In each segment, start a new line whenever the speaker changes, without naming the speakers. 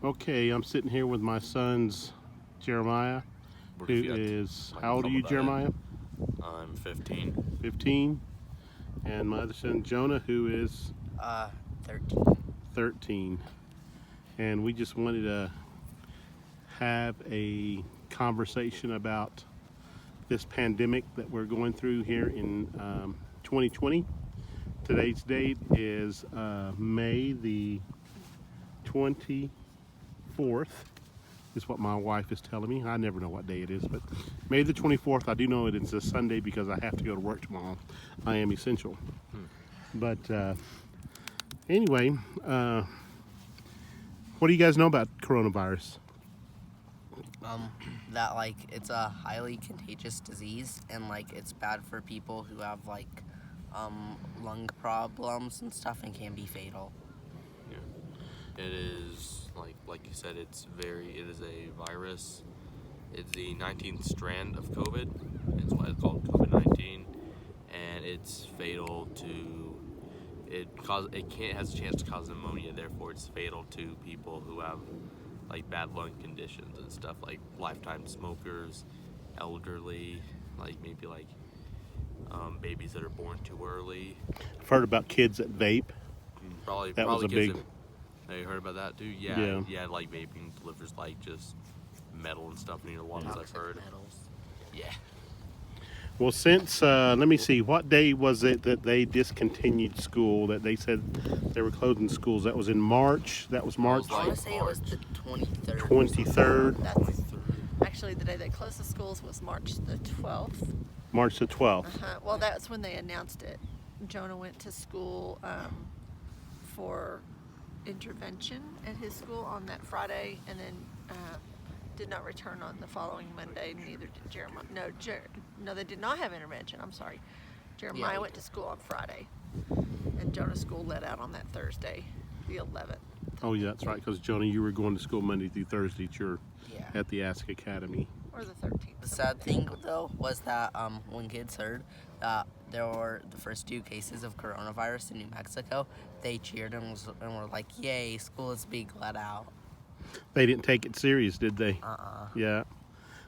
Okay, I'm sitting here with my sons, Jeremiah,
What
who
if you had
is,
like
how old are you,
couple that in?
Jeremiah?
I'm 15.
15. And my other son, Jonah, who is
Uh, 13.
13. And we just wanted to have a conversation about this pandemic that we're going through here in 2020. Today's date is May the 24th, is what my wife is telling me. I never know what day it is, but May the 24th, I do know it is a Sunday because I have to go to work tomorrow. I am essential. But anyway, what do you guys know about coronavirus?
That like it's a highly contagious disease, and like it's bad for people who have like lung problems and stuff, and can be fatal.
Yeah. It is like you said. It is a virus. It's the 19th strand of COVID. It's why it's called COVID-19, and it's fatal to. It has a chance to cause pneumonia. Therefore, it's fatal to people who have like bad lung conditions and stuff, like lifetime smokers, elderly, like maybe like babies that are born too early.
I've heard about kids that vape.
Probably
That was
probably
a
kids
big,
that have you heard about that too?
yeah.
Yeah, like vaping delivers like just metal and stuff in your lungs. I've
Toxic
heard.
metals.
Yeah.
Well, since, let me see, what day was it that they discontinued school, that they said they were closing schools? That was in March? That was March
I want
Like
to say it was the 23rd.
23rd?
That's actually the day they closed the schools was March the 12th.
March the 12th.
Well, that's when they announced it. Jonah went to school for intervention at his school on that Friday, and then did not return on the following Monday. Neither did Jeremiah. No, they did not have intervention. I'm sorry. Jeremiah
Yeah.
went to school on Friday, and Jonah's school let out on that Thursday, the 11th.
Oh, yeah, that's right, because Jonah, you were going to school Monday through Thursday
Yeah.
at the Ask Academy.
Or the 13th.
The sad thing though was that when kids heard that there were the first 2 cases of coronavirus in New Mexico, they cheered and were like, "Yay, school is being let out."
They didn't take it serious, did they?
Uh-uh.
Yeah.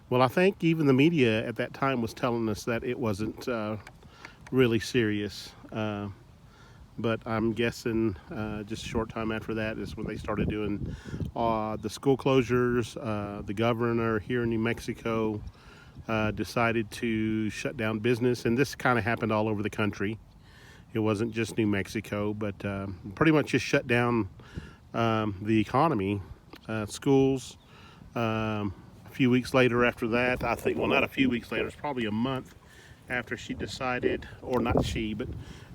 Well, I think even the media at that time was telling us that it wasn't really serious. But I'm guessing just a short time after that is when they started doing the school closures. The governor here in New Mexico decided to shut down business, and this kind of happened all over the country. It wasn't just New Mexico, but pretty much just shut down the economy, schools. A few weeks later after that, I think, well, not a few weeks later, it's probably a month after she decided, or not she, but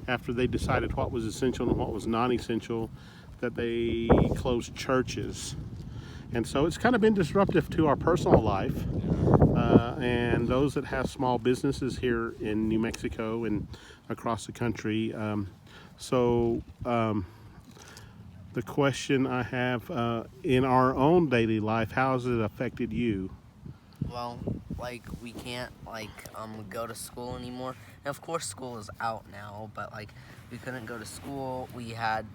after they decided what was essential and what was non-essential, that they closed churches. And so it's kind of been disruptive to our personal life. And those that have small businesses here in New Mexico and across the country. The question I have, in our own daily life, how has it affected you?
Well, like we can't go to school anymore. And of course school is out now, but like we couldn't go to school. We had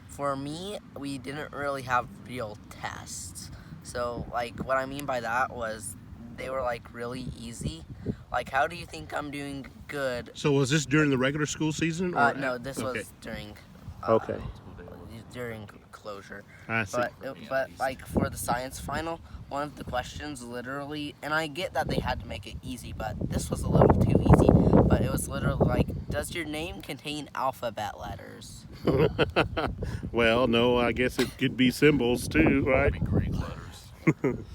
for me, we didn't really have real tests. So like what I mean by that was they were like really easy. Like, how do you think I'm doing? Good.
So was this during the regular school season? Or
No, this
okay.
was during
Okay.
during closure.
I see.
But like for the science final, one of the questions literally, and I get that they had to make it easy, but this was a little too easy. But it was literally like, does your name contain alphabet letters?
Well, no, I guess it could be symbols too, right?
That'd be Greek letters.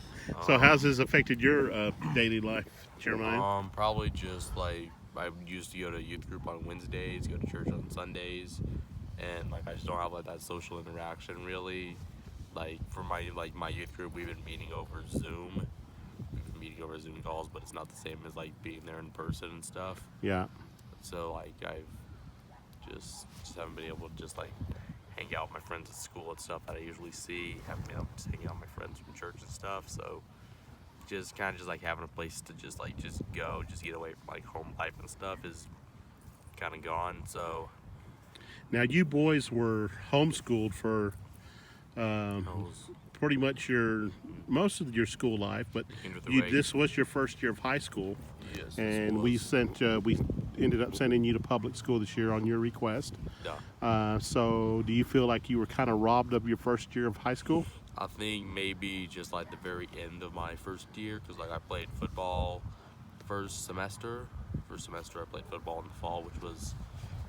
So how's this affected your daily life, Jeremiah?
Probably just like I used to go to youth group on Wednesdays, go to church on Sundays, and like I just don't have like that social interaction really. Like for my youth group, we've been meeting over Zoom. We've been meeting over Zoom calls, but it's not the same as like being there in person and stuff.
Yeah.
So like I've just haven't been able to just like hang out with my friends at school and stuff that I usually see. Haven't been able to just hang out with my friends from church and stuff. So just kind of just like having a place to just go, just get away from like home life and stuff is kind of gone. So
Now you boys were homeschooled for
I was
pretty much your most of your school life, but
Into the reg-
this was your first year of high school,
Yes, this
and
was.
we ended up sending you to public school this year on your request.
Yeah.
So, do you feel like you were kind of robbed of your first year of high school?
I think maybe just like the very end of my first year, because like I played football first semester. First semester I played football in the fall, which was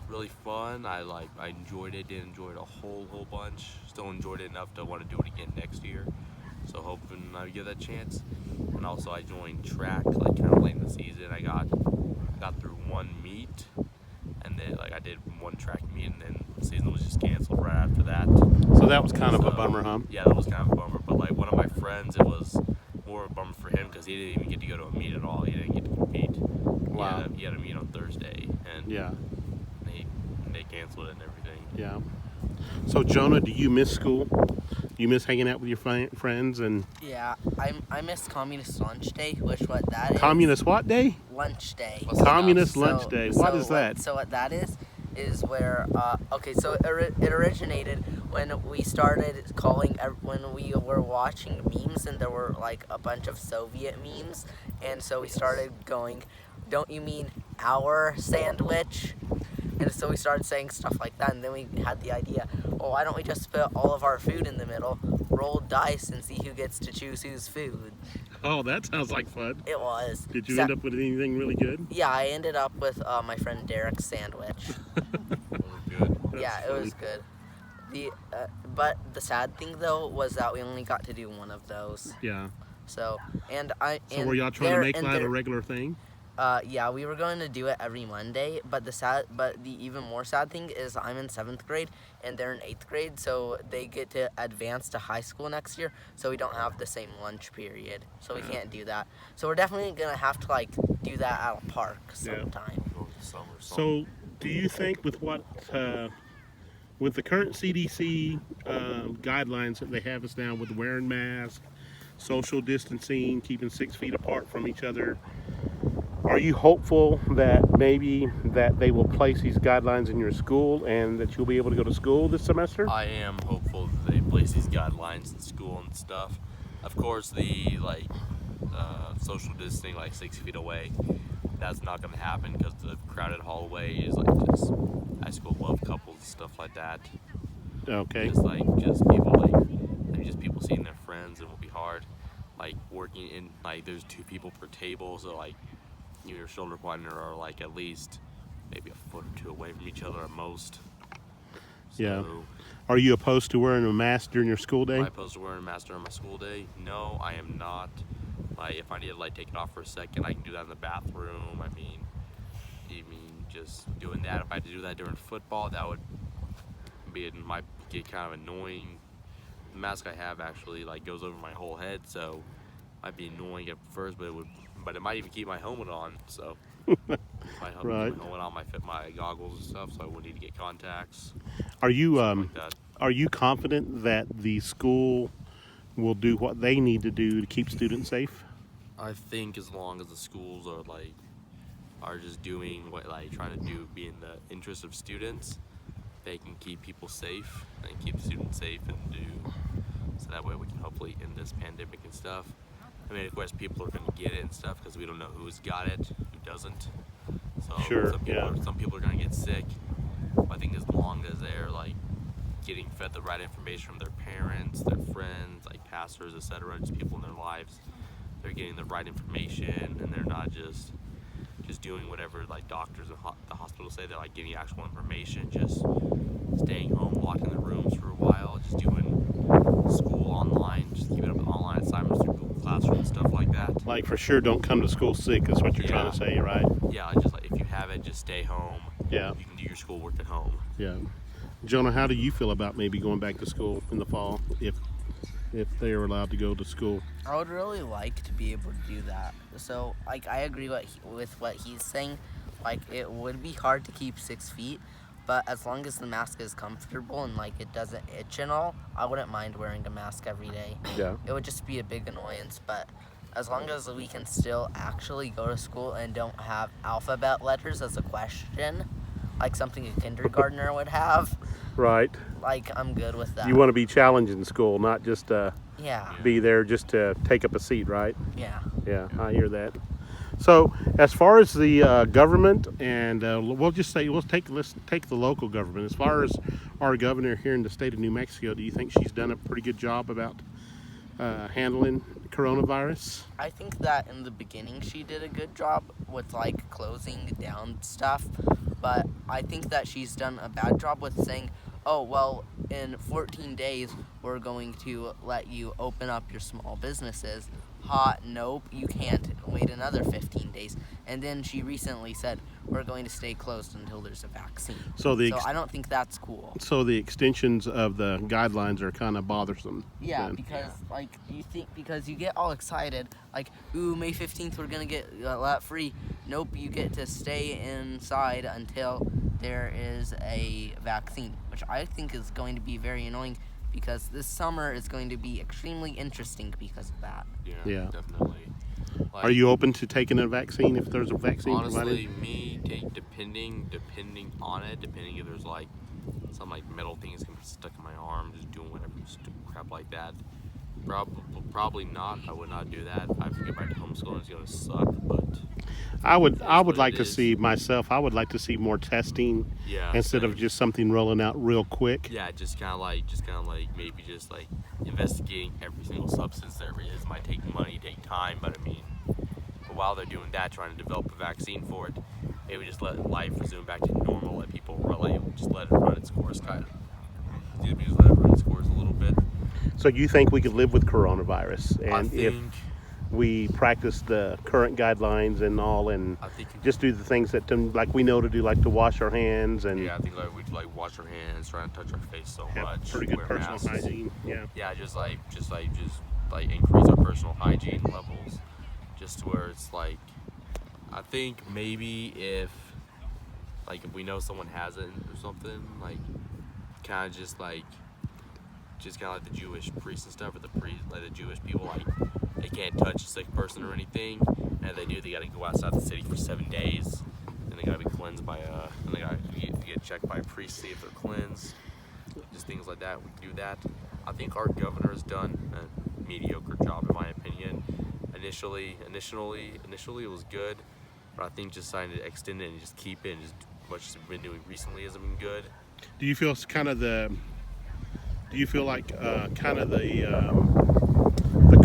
really fun. I enjoyed it. Didn't enjoy it a whole bunch. Still enjoyed it enough to want to do it again next year. So hoping I get that chance. And also I joined track like kind of late in the season. I got through one meet, and then like I did one track meet, and then the season was just canceled right after that.
So that was kind of a
So,
bummer, huh?
Yeah, that was kind of a bummer. But like one of my friends, it was more of a bummer for him because he didn't even get to go to a meet at all. He didn't get to compete.
Wow.
He had a meet on Thursday, and
Yeah,
they canceled it and everything.
yeah. So, Jonah, do you miss school? You miss hanging out with your friends and
Yeah, I miss Communist Lunch Day, which what that is.
communist what day?
Lunch Day.
What's that?
Communist
So-
lunch day. What is that?
So what that is where okay, so it originated when we started when we were watching memes, and there were like a bunch of Soviet memes, and so we started going, "Don't you mean our sandwich?" And so we started saying stuff like that, and then we had the idea, oh, why don't we just put all of our food in the middle, roll dice, and see who gets to choose whose food?
Oh, that sounds like fun.
It was.
Did you end up with anything really good?
Yeah, I ended up with my friend Derek's sandwich.
It was good.
Yeah, it was good. But the sad thing though was that we only got to do one of those.
Yeah.
So
So were y'all trying to make that a regular thing?
Yeah, we were going to do it every Monday, but the even more sad thing is I'm in 7th grade and they're in 8th grade, so they get to advance to high school next year, so we don't have the same lunch period, so we can't do that. So we're definitely gonna have to like do that at a park sometime.
Over the summer,
So, do you think with with the current CDC guidelines that they have us now with wearing masks, social distancing, keeping 6 feet apart from each other, are you hopeful that maybe that they will place these guidelines in your school and that you'll be able to go to school this semester?
I am hopeful that they place these guidelines in school and stuff. Of course, the social distancing, like 6 feet away, that's not going to happen because the crowded hallway is like just high school love couples and stuff like that.
Okay.
Just people seeing their friends, and it will be hard. Like working in like there's 2 people per table, so like your shoulder partner are like at least maybe a foot or 2 away from each other at most.
Yeah.
So,
Are you opposed to wearing a mask during your school day?
am I supposed to wear a mask during my school day? No, I am not. Like if I need to like take it off for a second, I can do that in the bathroom. I mean just doing that. If I had to do that during football, that would might get kind of annoying. The mask I have actually like goes over my whole head, so might be annoying at first, but it might even keep my helmet on. So might help
Right.
keep my helmet on, my goggles and stuff, so I wouldn't need to get contacts.
Are you
Like that.
are you confident that the school will do what they need to do to keep students safe?
I think as long as the schools are just doing what trying to do, be in the interest of students, they can keep people safe and keep students safe so that way we can hopefully end this pandemic and stuff. I mean, of course, people are going to get it and stuff because we don't know who's got it, who doesn't. So
Sure,
some people are going to get sick. But I think as long as they're getting fed the right information from their parents, their friends, pastors, etc., just people in their lives, they're getting the right information and they're not just doing whatever doctors and the hospital say. They're getting actual information, just staying home, locked in their rooms for a while, just doing school online, just keeping up with online assignments through Google Classroom and stuff like that.
Like for sure, don't come to school sick is what you're trying to say, right?
Yeah, just if you have it, just stay home.
Yeah.
You can do your schoolwork at home.
Yeah. Jonah, how do you feel about maybe going back to school in the fall if they're allowed to go to school?
I would really like to be able to do that. So, I agree with what he's saying. It would be hard to keep 6 feet, but as long as the mask is comfortable and it doesn't itch and all, I wouldn't mind wearing a mask every day.
Yeah.
It would just be a big annoyance, but as long as we can still actually go to school and don't have alphabet letters as a question, like something a kindergartner would have,
Right.
like I'm good with that.
You want to be challenged in school, not just
Yeah.
be there just to take up a seat, right?
Yeah.
Yeah, I hear that. So, as far as the government, and let's take the local government. As far as our governor here in the state of New Mexico, do you think she's done a pretty good job about handling coronavirus?
I think that in the beginning she did a good job with like closing down stuff, but I think that she's done a bad job with saying, oh, well, in 14 days we're going to let you open up your small businesses. Nope, you can't wait another 15 days. And then she recently said, we're going to stay closed until there's a vaccine.
So
I don't think that's cool.
So the extensions of the guidelines are kind of bothersome.
Yeah,
then.
because because you get all excited, like, ooh, May 15th we're gonna get let free. Nope, you get to stay inside until there is a vaccine, which I think is going to be very annoying because this summer is going to be extremely interesting because of that.
Yeah.
Definitely. Like,
Are you open to taking a vaccine if there's a vaccine
honestly,
provided?
me depending on it, depending if there's like some like metal things gonna be stuck in my arm, just doing whatever stupid crap like that. Probably not. I would not do that. I have to get back to homeschooling. It's gonna suck, but
I would
what
like
it
to
is.
see myself. I would like to see more testing
yeah,
instead of
same.
just something rolling out real quick.
Yeah, just kind of like maybe just like investigating every single substance there is. Might take money, take time, but I mean, but while they're doing that, trying to develop a vaccine for it, maybe just let life resume back to normal. Let people just let it run its course, kind of. Just let it run its course a little bit.
So you think we could live with coronavirus,
I
and if
think
we practice the current guidelines and all, and
I think
just do the things that like we know to do, like to wash our hands and
yeah, I think like we'd like wash our hands, try and touch our face so
have
much.
pretty good
wear
personal
masks.
hygiene. Yeah.
Yeah, just increase our personal hygiene levels, just to where it's like, I think maybe if we know someone has it or something, like kind of just kind of like the Jewish priests and stuff, or the Jewish people, like they can't touch a sick person or anything, and if they do, they got to go outside the city for 7 days, and they got to be cleansed by and they got to get checked by a priest, see if they're cleansed, just things like that. We can do that. I think our governor has done a mediocre job, in my opinion. Initially it was good, but I think just trying to extend it and just keep it, and just what she's been doing recently hasn't been good.
Do you feel like kind of the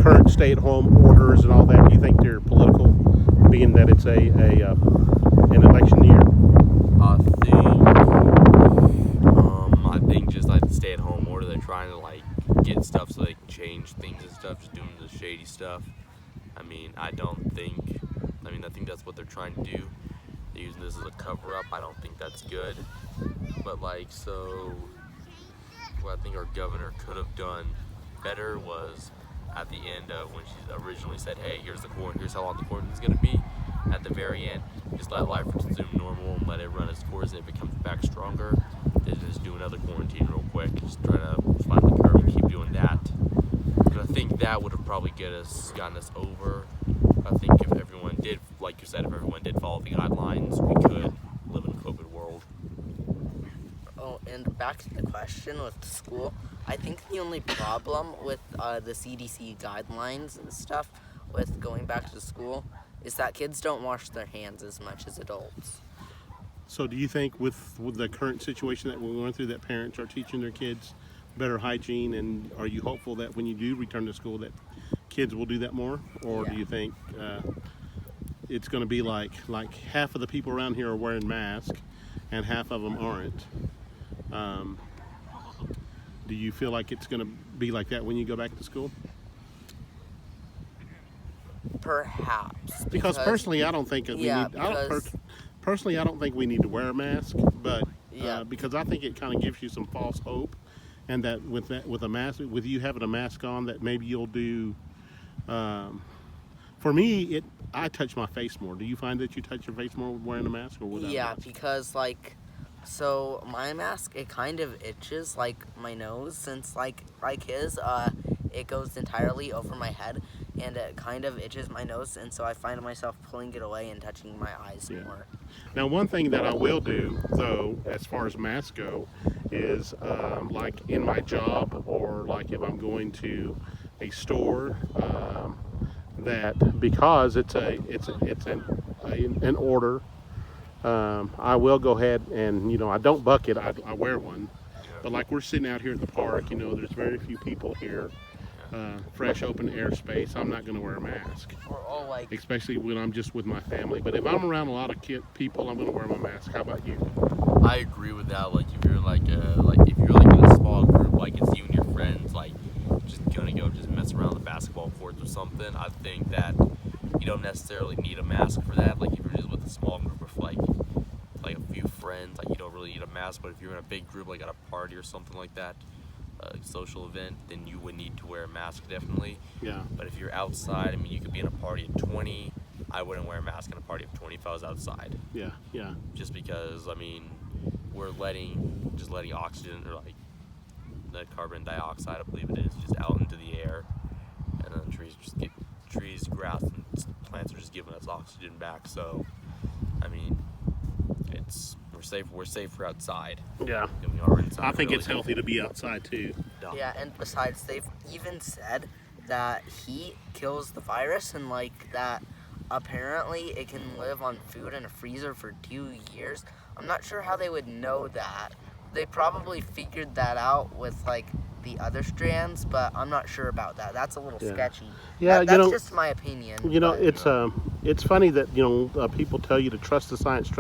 current stay-at-home orders and all that? Do you think they're political, being that it's an election year?
I think just like the stay-at-home order, they're trying to like get stuff so they can change things and stuff, just doing the shady stuff. I mean, I think that's what they're trying to do. They're using this as a cover-up. I don't think that's good. But what I think our governor could have done better was at the end of when she originally said, hey, here's how long the quarantine's going to be. At the very end, just let life resume normal and let it run its course, and if it comes back stronger, then just do another quarantine real quick. Just try to find the curve and keep doing that. And I think that would have probably gotten us over. I think if everyone did, like you said, if everyone did follow the guidelines, we could live in a COVID world.
Oh, and back to the question with school, I think the only problem with the CDC guidelines and stuff with going back to school is that kids don't wash their hands as much as adults.
So do you think with the current situation that we're going through, that parents are teaching their kids better hygiene, and are you hopeful that when you do return to school that kids will do that more? Or do you think it's going to be like half of the people around here are wearing masks and half of them aren't? Do you feel like it's going to be like that when you go back to school?
Perhaps.
Because personally, I don't think that personally, I don't think we need to wear a mask. But because I think it kind of gives you some false hope, and that with a mask, with you having a mask on, that maybe you'll do. For me, I touch my face more. Do you find that you touch your face more wearing a mask or without?
Yeah,
a mask?
because so my mask, it kind of itches like my nose, since like his, it goes entirely over my head, and it kind of itches my nose, and so I find myself pulling it away and touching my eyes more.
Now, one thing that I will do, though, as far as masks go, is like in my job or like if I'm going to a store, that because it's an order, I will go ahead and I don't bucket. I wear one.
Yeah.
But like we're sitting out here at the park, there's very few people here, fresh open air space. I'm not going to wear a mask,
We're all like,
especially when I'm just with my family. But if I'm around a lot of people, I'm going to wear my mask. How about you?
I agree with that. Like if you're if you're like in a small group, like it's you and your friends, like just gonna go just mess around the basketball courts or something. I think that you don't necessarily need a mask for that. Like if you're just with a small group of like a few friends, like you don't really need a mask. But if you're in a big group, like at a party or something like that, a social event, then you would need to wear a mask definitely.
Yeah.
But if you're outside, I mean, you could be in a party of 20. I wouldn't wear a mask in a party of 20 if I was outside.
Yeah. Yeah.
Just because, I mean, we're letting oxygen or like the carbon dioxide, I believe it is, just out into the air, and then trees, grass, and plants are just giving us oxygen back. So, I mean, we're safer outside
Yeah.
than we are inside.
I think
really.
it's healthy to be outside too.
yeah, and besides, they've even said that heat kills the virus, and like that apparently it can live on food in a freezer for 2 years. I'm not sure how they would know that. They probably figured that out with like the other strands, but I'm not sure about that. That's a little
Yeah.
sketchy.
Yeah,
That's just my opinion. but-
It's funny that people tell you to trust the science,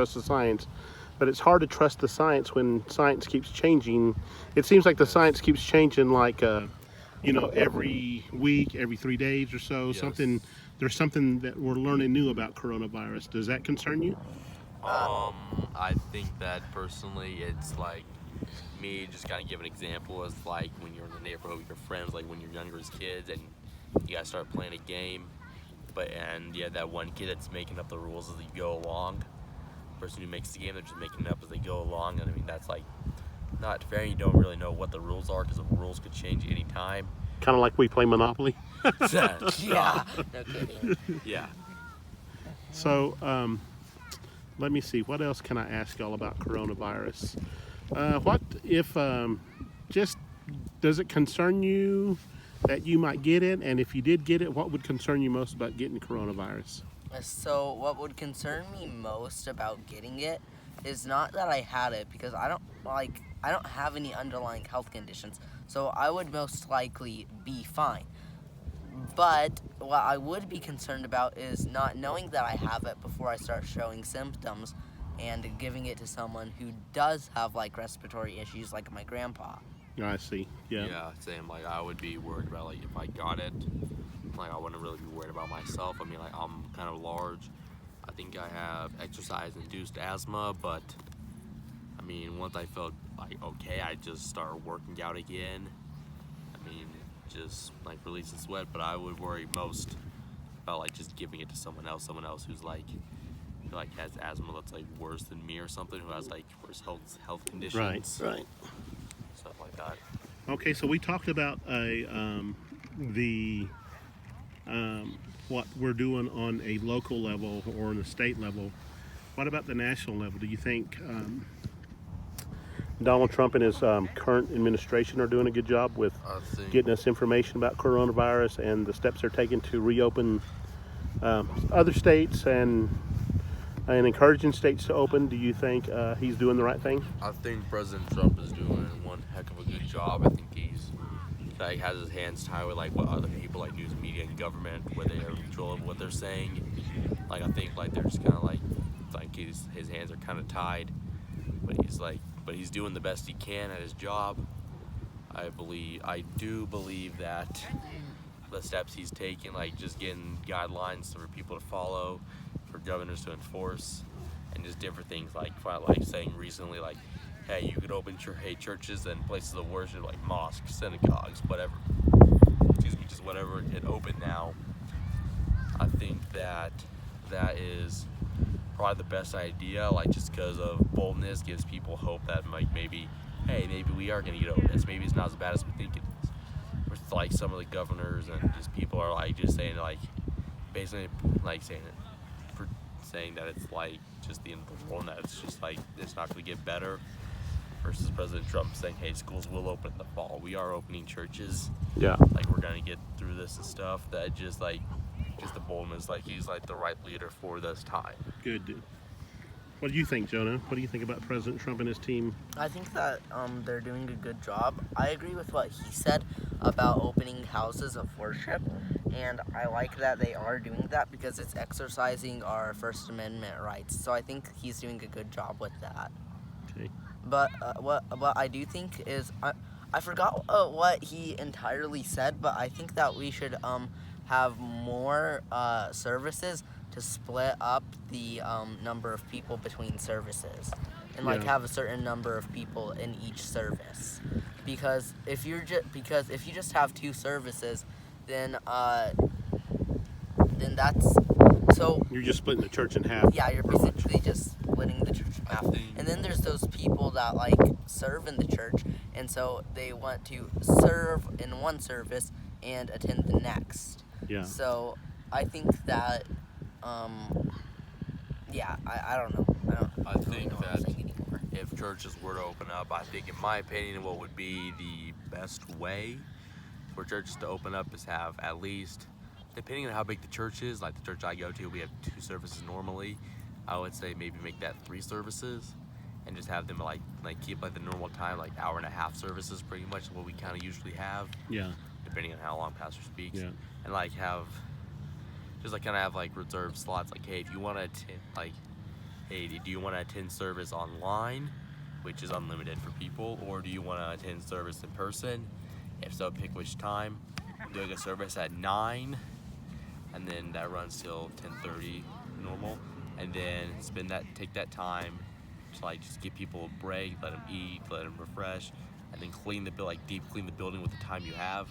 but it's hard to trust the science when science keeps changing. It seems like the science keeps changing, like every week, every 3 days or so.
Yes.
There's something that we're learning new about coronavirus. Does that concern you?
I think that personally, it's like me just kind of give an example as like when you're in the neighborhood with your friends, like when you're younger as kids and you guys start playing a game, and you have that one kid that's making up the rules as you go along. The person who makes the game, they're just making it up as they go along, and I mean that's like not fair. You don't really know what the rules are because the rules could change any time.
Kind of like we play Monopoly.
Yeah, no kidding.
Yeah.
So, let me see. What else can I ask y'all about coronavirus? What if just does it concern you that you might get it? And if you did get it, what would concern you most about getting coronavirus?
So what would concern me most about getting it is not that I had it, because I don't have any underlying health conditions, so I would most likely be fine. But what I would be concerned about is not knowing that I have it before I start showing symptoms and giving it to someone who does have like respiratory issues, like my grandpa.
I see. Yeah.
Yeah, same. Like I would be worried about like if I got it. Like I wouldn't really be worried about myself. I mean, like I'm kind of large. I think I have exercise-induced asthma, but I mean, once I felt like okay, I just started working out again. I mean, just like releasing sweat. But I would worry most about like just giving it to someone else who's like has asthma that's like worse than me or something, who has like worse health conditions.
Right.
Stuff like that.
Okay, so we talked about what we're doing on a local level or on a state level. What about the national level? Do you think Donald Trump and his current administration are doing a good job with
I think
getting us information about coronavirus and the steps they're taking to reopen other states and encouraging states to open? Do you think he's doing the right thing?
I think President Trump is doing one heck of a good job. I think he's like has his hands tied with like what other people like news media and government, where they are in control of what they're saying. Like I think like they're just kind of like his hands are kind of tied, but he's doing the best he can at his job. I do believe that the steps he's taking, like just getting guidelines for people to follow, for governors to enforce, and just different things like saying recently like, hey, you could open churches and places of worship like mosques, synagogues, whatever. Just whatever can open now. I think that is probably the best idea, like just because of boldness, gives people hope that like maybe we are gonna get over this. Maybe it's not as bad as we think it is. With like some of the governors and just people are like just saying like basically like saying it saying that it's like just the end of the world, and that it's just like it's not going to get better, versus President Trump saying, hey, schools will open in the fall. We are opening churches.
Yeah.
Like, we're going to get through this and stuff. That just the boldness, like, he's like the right leader for this time.
Good. What do you think, Jonah? What do you think about President Trump and his team?
I think that they're doing a good job. I agree with what he said about opening houses of worship, and I like that they are doing that because it's exercising our First Amendment rights. So I think he's doing a good job with that.
Okay.
But what I do think is I forgot what he entirely said, but I think that we should have more services to split up the number of people between services, and like
Yeah.
have a certain number of people in each service. Because if you just have 2 services, then that's so.
You're just splitting the church in half.
Yeah, you're basically just splitting the church in half. And then there's those people that like serve in the church, and so they want to serve in one service and attend the next.
Yeah.
So I think that, yeah, I don't know.
I think
know what I'm
that
saying anymore.
if churches were to open up, I think, in my opinion, what would be the best way for churches to open up is have at least, depending on how big the church is, like the church I go to, we have 2 services normally. I would say maybe make that 3 services, and just have them like keep like the normal time, like hour and a half services, pretty much what we kind of usually have,
Yeah.
depending on how long pastor speaks.
Yeah.
And like have just like kind of have like reserved slots, like, hey, if you want to attend, like, hey, do you want to attend service online, which is unlimited for people, or do you want to attend service in person? If so, pick which time. Doing a service at 9, and then that runs till 10:30 normal, and then take that time to like just give people a break, let them eat, let them refresh, and then deep clean the building with the time you have.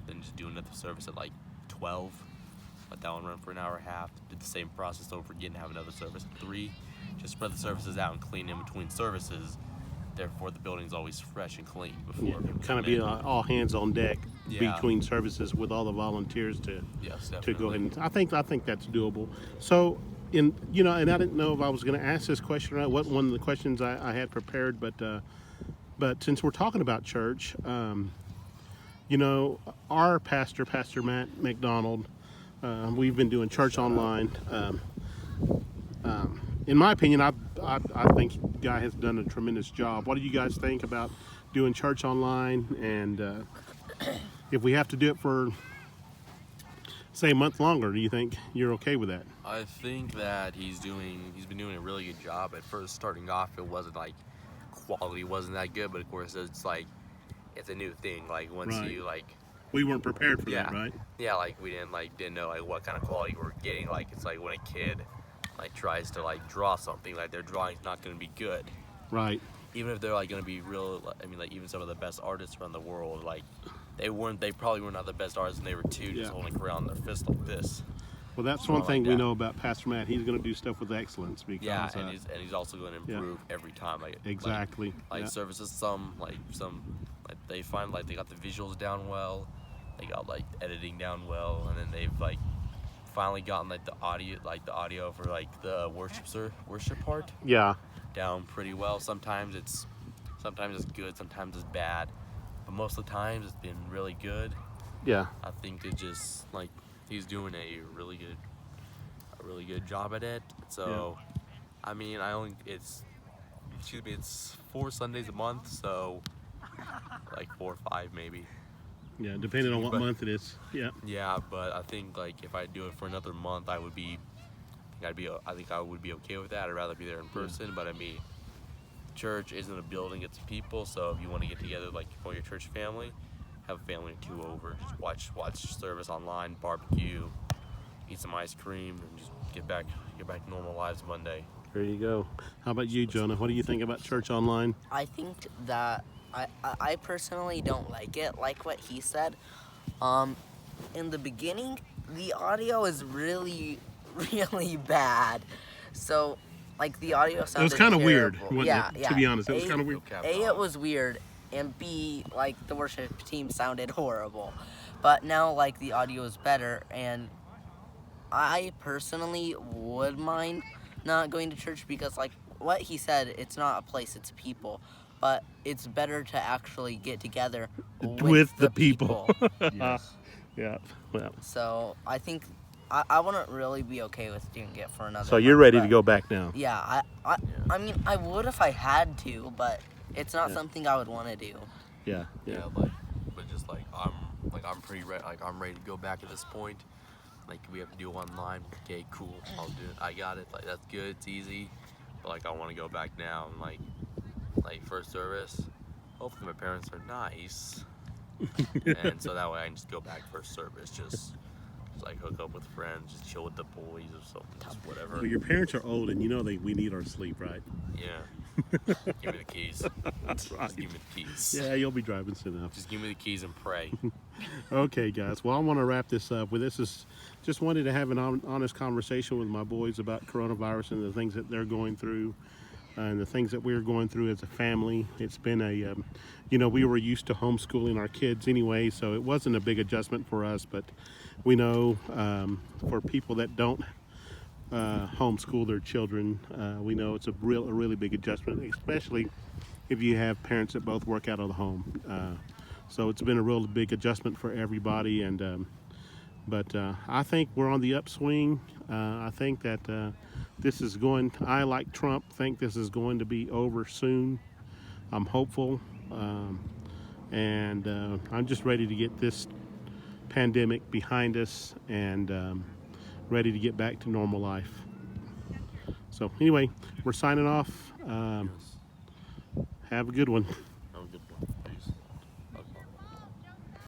Then just do another service at like 12. Let that one run for an hour and a half. Do the same process over again. Have another service at 3. Just spread the services out and clean in between services. Therefore, the building's always fresh and clean before.
Yeah.
people
Kind of
come
be
in.
all hands on deck
Yeah.
between services with all the volunteers to
Yes,
go
definitely.
ahead and I think that's doable. So and I didn't know if I was going to ask this question or not. What one of the questions I had prepared, but since we're talking about church, our Pastor Matt McDonald, we've been doing church online. In my opinion, I think the guy has done a tremendous job. What do you guys think about doing church online? And if we have to do it for, say, a month longer, do you think you're okay with that?
I think that he's been doing a really good job. At first, starting off, it wasn't like quality wasn't that good, but of course, it's a new thing. Like once
Right.
you
We weren't prepared for
Yeah.
that, right?
yeah, like we didn't know like what kind of quality we were getting. Like it's like when a kid tries to draw something, like their drawing's not going to be good.
Right.
Even if they're going to be real, I mean, even some of the best artists around the world, they probably were not the best artists when they were 2, just
Yeah.
holding around their fist like this.
Well, that's
More
one
like
thing we
that.
know about Pastor Matt. He's going to do stuff with excellence because
Yeah, and he's also going to improve every time.
exactly. Yeah.
Services, some they find they got the visuals down well, they got editing down well, and then they've finally gotten the audio for the worship part
Yeah.
down pretty well. Sometimes it's good, sometimes it's bad, but most of the times it's been really good.
Yeah.
I think it just he's doing a really good job at it. So, I mean, it's 4 Sundays a month, so 4 or 5 maybe.
Yeah. Depending on what
But-
month it is. Yeah.
Yeah, but I think if I do it for another month, I think I would be okay with that. I'd rather be there in person. But I mean, church isn't a building; it's people. So if you want to get together for your church family, have a family or 2 over, just watch service online, barbecue, eat some ice cream, and just get back to normal lives Monday.
There you go. How about you, Jonah? What do you think about church online?
I think that I personally don't like it. Like what he said, in the beginning, the audio is really, really bad. So, the audio sounded
It was kind of weird,
terrible.
wasn't
Yeah,
it?
yeah.
To be honest, it was kind of weird.
It was weird, and B, the worship team sounded horrible. But now, the audio is better, and I personally would mind not going to church because, like what he said, it's not a place, it's people. But it's better to actually get together with
the
the
people.
people.
Yes.
Yeah. Well,
So I think I wouldn't really be okay with doing it for another
so you're
month,
ready to
but
go back now?
Yeah,
Yeah.
I mean, I would if I had to, but it's not
Yeah.
something I would want to do.
Yeah.
Yeah, but just I'm pretty ready. Like I'm ready to go back at this point. Like we have to do online. Okay, cool. I'll do it. I got it. Like that's good. It's easy. But like I want to go back now and like first service. Hopefully my parents are nice, and so that way I can just go back first service. Just like hook up with friends, just chill with the boys or something, just whatever.
Well, your parents are old, and you know we need our sleep, right?
Yeah. Give me the keys.
That's right.
Just give me the keys.
Yeah, you'll be driving soon enough.
Just give me the keys and pray.
Okay, guys. Well, I want to wrap this up. With this is just wanted to have an honest conversation with my boys about coronavirus and the things that they're going through, and the things that we're going through as a family. It's been a, we were used to homeschooling our kids anyway, so it wasn't a big adjustment for us. But we know for people that don't homeschool their children, we know it's a really big adjustment, especially if you have parents that both work out of the home. So it's been a real big adjustment for everybody, and but I think we're on the upswing. I think that this is going. I, like Trump, think this is going to be over soon. I'm hopeful, and I'm just ready to get this pandemic behind us and ready to get back to normal life. So anyway, we're signing off. Have a good one.